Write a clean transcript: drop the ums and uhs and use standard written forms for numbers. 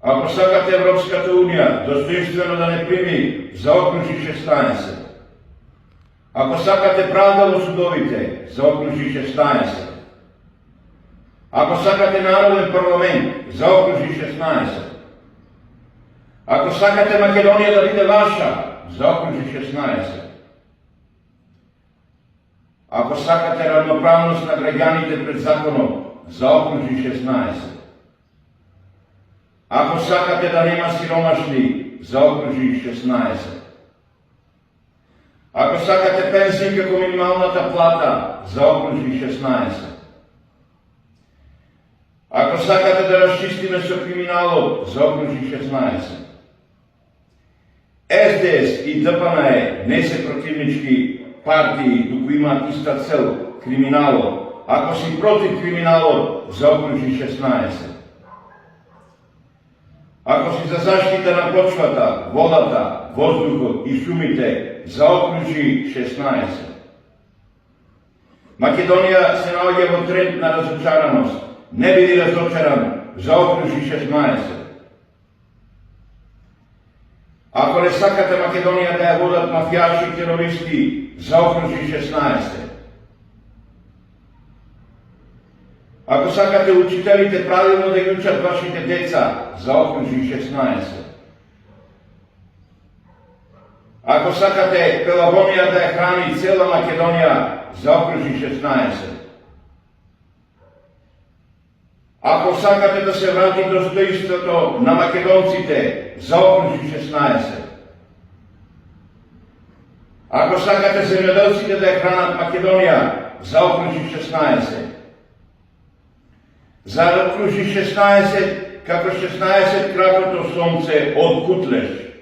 Ако сакате Европската Унија достоинствено да не прими заокружи 16. Ако сакате правда во судовите, заокружи 16. Ако сакате народен парламент, заокружи 16. Ако сакате Македонија да биде ваша, заокружи 16. Ако сакате равноправност на граѓаните пред законот, заокружи 16. Ако сакате да нема сиромашни, заокружи 16. Ако сакате пенсии како минималната плата, заокружи 16. Ако сакате да расчистиме со криминалот, заокружи 16. СДС и ДПНЕ не се противнички партии, туку имаат иста цел, криминалот. Ако си против криминалот, заокружи 16. Ако си за заштита на почвата, водата, воздухот и шумите, заокружи 16. Македонија се наоѓа во тренд на разочараност. Не биди разочаран, заокружи 16. Ако не сакате Македонија да ја водат мафијачи и терористи, заокружи 16. Ако сакате учителите правилно да ги учат вашите деца, заокружи 16. Ако сакате Пелагонија да ја храни цела Македонија, заокружи 16. Ако сакате да се врати достоинството на македонците, заокружи 16. Ако сакате земјоделците да ја хранат Македонија, заокружи 16. Заокружи 16 како 16 кракото сонце од Кутлеш.